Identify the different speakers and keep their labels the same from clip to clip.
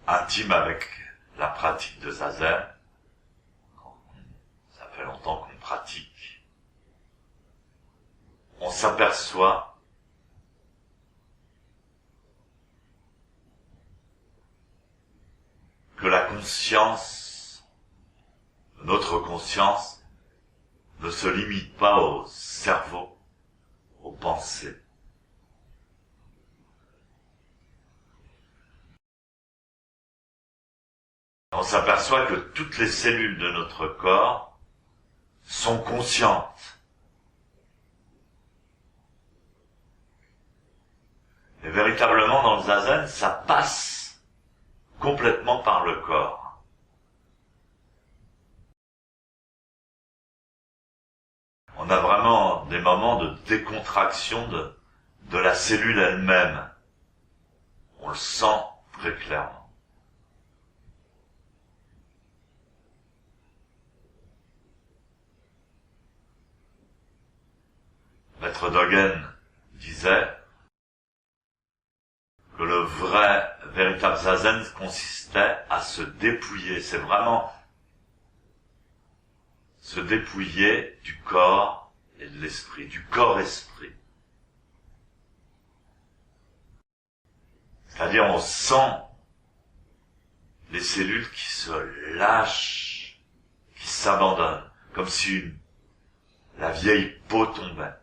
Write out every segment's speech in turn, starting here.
Speaker 1: intime avec la pratique de Zazen. Ça fait longtemps qu'on pratique. On s'aperçoit que la conscience, notre conscience, ne se limite pas au cerveau, aux pensées. On s'aperçoit que toutes les cellules de notre corps sont conscientes. Et véritablement, dans le Zazen, ça passe complètement par le corps. On a vraiment des moments de décontraction de la cellule elle-même. On le sent très clairement. Maître Dogen disait que le véritable Zazen consistait à se dépouiller. C'est vraiment se dépouiller du corps et de l'esprit, du corps-esprit. C'est-à-dire on sent les cellules qui se lâchent, qui s'abandonnent, comme si la vieille peau tombait.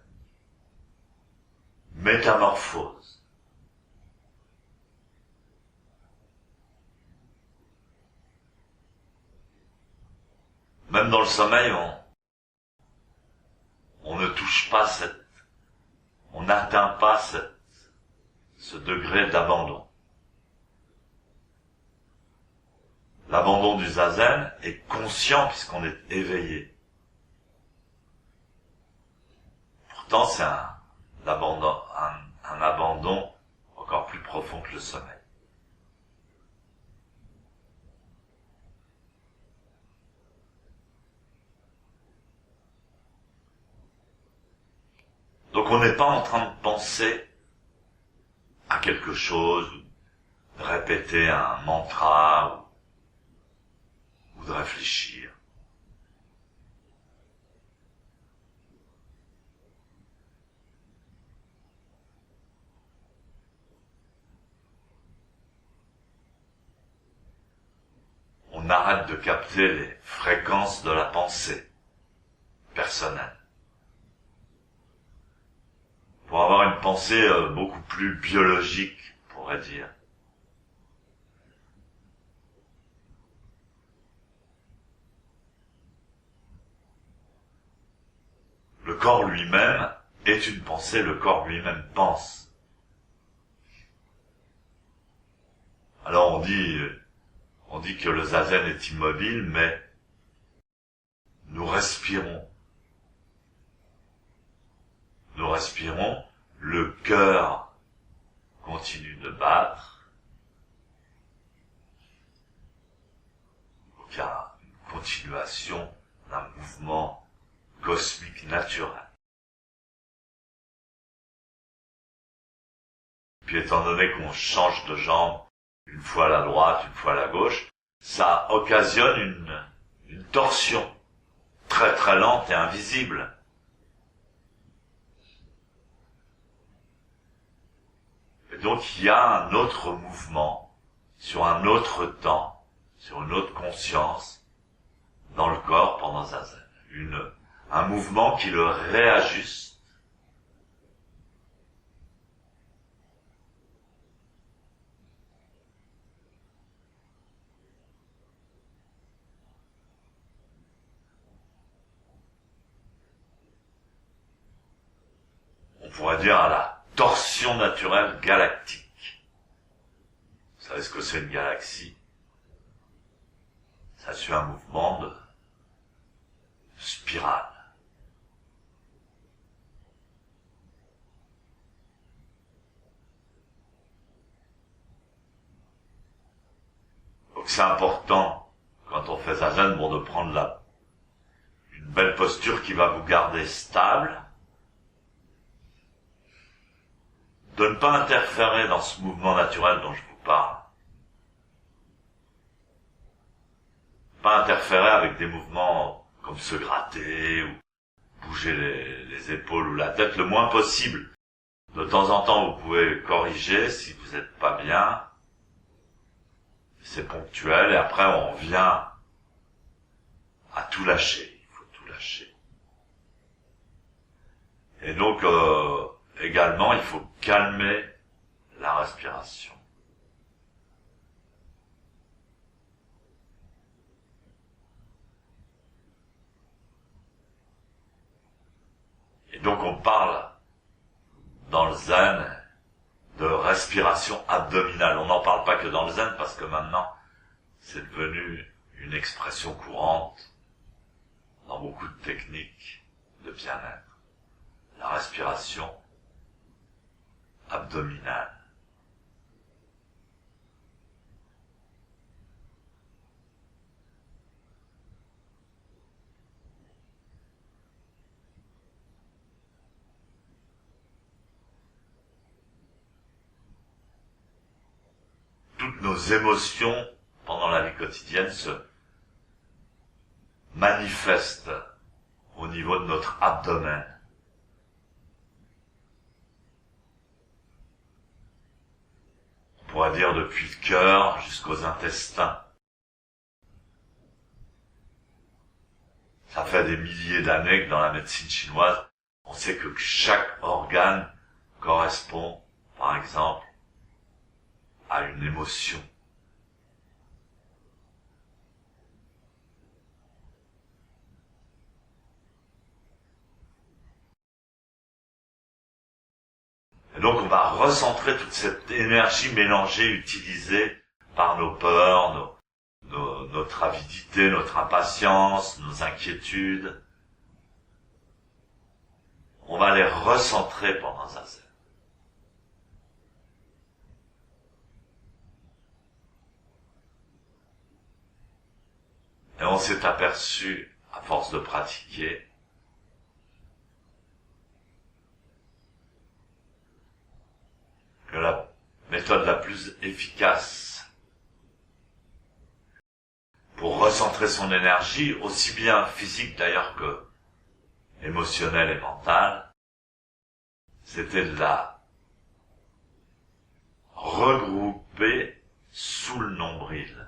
Speaker 1: Métamorphose. Même dans le sommeil, on ne touche pas on n'atteint pas ce degré d'abandon. L'abandon du Zazen est conscient puisqu'on est éveillé. Pourtant, c'est un abandon encore plus profond que le sommeil. Donc on n'est pas en train de penser à quelque chose, de répéter un mantra ou de réfléchir. On arrête de capter les fréquences de la pensée personnelle. Pour avoir une pensée beaucoup plus biologique, on pourrait dire. Le corps lui-même est une pensée, le corps lui-même pense. Alors on dit que le Zazen est immobile, mais nous respirons. Nous respirons, le cœur continue de battre. Donc il y a une continuation d'un mouvement cosmique naturel. Puis étant donné qu'on change de jambe une fois à la droite, une fois à la gauche, ça occasionne une torsion très très lente et invisible. Et donc il y a un autre mouvement, sur un autre temps, sur une autre conscience, dans le corps pendant Zazen. Un mouvement qui le réajuste. On pourrait dire à la torsion naturelle galactique. Vous savez ce que c'est une galaxie? Ça suit un mouvement de spirale. Donc c'est important, quand on fait Zazen, de prendre une belle posture qui va vous garder stable, de ne pas interférer dans ce mouvement naturel dont je vous parle. pas interférer avec des mouvements comme se gratter ou bouger les épaules ou la tête le moins possible. De temps en temps, vous pouvez corriger si vous n'êtes pas bien. C'est ponctuel et après on revient à tout lâcher. Il faut tout lâcher. Et donc, également, il faut calmer la respiration. Et donc on parle dans le zen de respiration abdominale. On n'en parle pas que dans le zen parce que maintenant c'est devenu une expression courante dans beaucoup de techniques de bien-être. La respiration abdominale. Toutes nos émotions pendant la vie quotidienne se manifestent au niveau de notre abdomen. On pourrait dire depuis le cœur jusqu'aux intestins. Ça fait des milliers d'années que dans la médecine chinoise, on sait que chaque organe correspond, par exemple, à une émotion. Et donc on va recentrer toute cette énergie mélangée, utilisée par nos peurs, notre avidité, notre impatience, nos inquiétudes. On va les recentrer pendant zazen. Et on s'est aperçu, à force de pratiquer, que la méthode la plus efficace pour recentrer son énergie, aussi bien physique d'ailleurs que émotionnelle et mentale, c'était de la regrouper sous le nombril.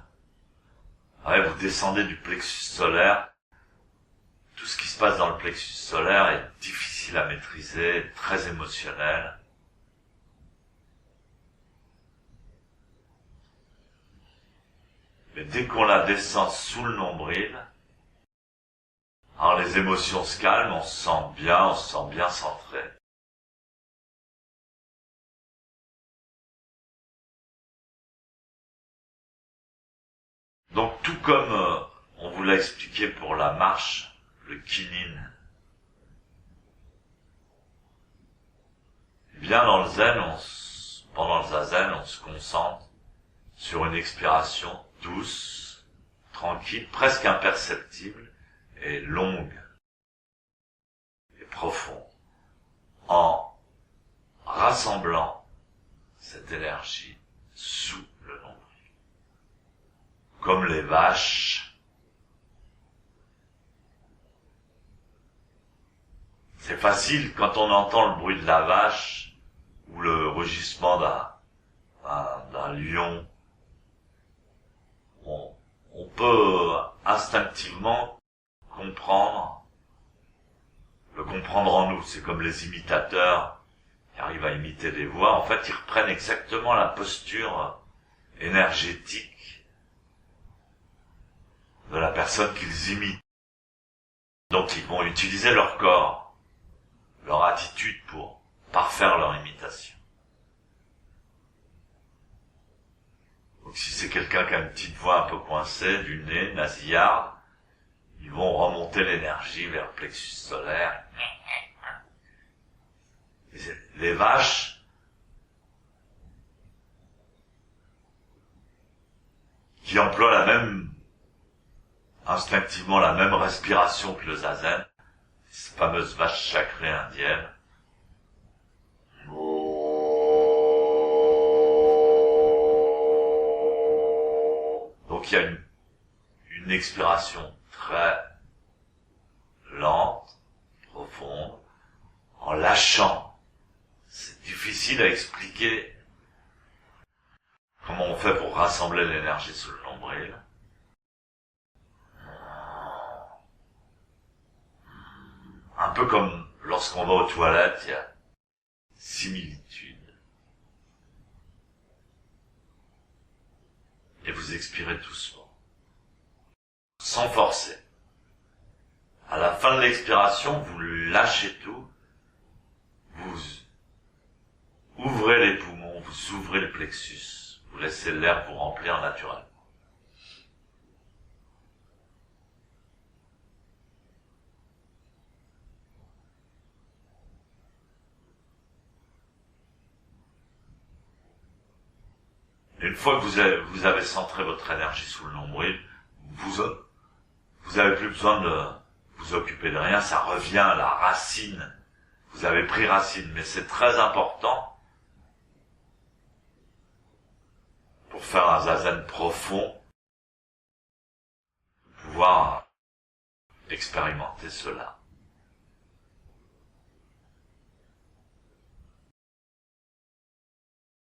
Speaker 1: Ouais, vous descendez du plexus solaire. Tout ce qui se passe dans le plexus solaire est difficile à maîtriser, très émotionnel. Mais dès qu'on la descend sous le nombril, alors les émotions se calment, on se sent bien centré. Donc tout comme on vous l'a expliqué pour la marche, le kinin, eh bien dans le zen, pendant le zazen, on se concentre sur une expiration douce, tranquille, presque imperceptible et longue et profonde, en rassemblant cette énergie sous le nombril. Comme les vaches, c'est facile quand on entend le bruit de la vache ou le rugissement d'un lion. On peut instinctivement le comprendre en nous. C'est comme les imitateurs qui arrivent à imiter des voix. En fait, ils reprennent exactement la posture énergétique de la personne qu'ils imitent. Donc, ils vont utiliser leur corps, leur attitude pour parfaire leur imitation. Donc si c'est quelqu'un qui a une petite voix un peu coincée, du nez, nasillarde, ils vont remonter l'énergie vers le plexus solaire. Et les vaches, qui emploient instinctivement la même respiration que le zazen, ces fameuses vaches sacrées indiennes, donc il y a une une expiration très lente, profonde, en lâchant. C'est difficile à expliquer comment on fait pour rassembler l'énergie sous le nombril. Un peu comme lorsqu'on va aux toilettes, il y a similitude. Et vous expirez doucement, sans forcer. À la fin de l'expiration, vous lâchez tout, vous ouvrez les poumons, vous ouvrez le plexus, vous laissez l'air vous remplir naturellement. Une fois que vous avez centré votre énergie sous le nombril, vous avez plus besoin de vous occuper de rien, ça revient à la racine. Vous avez pris racine, mais c'est très important pour faire un zazen profond, pouvoir expérimenter cela.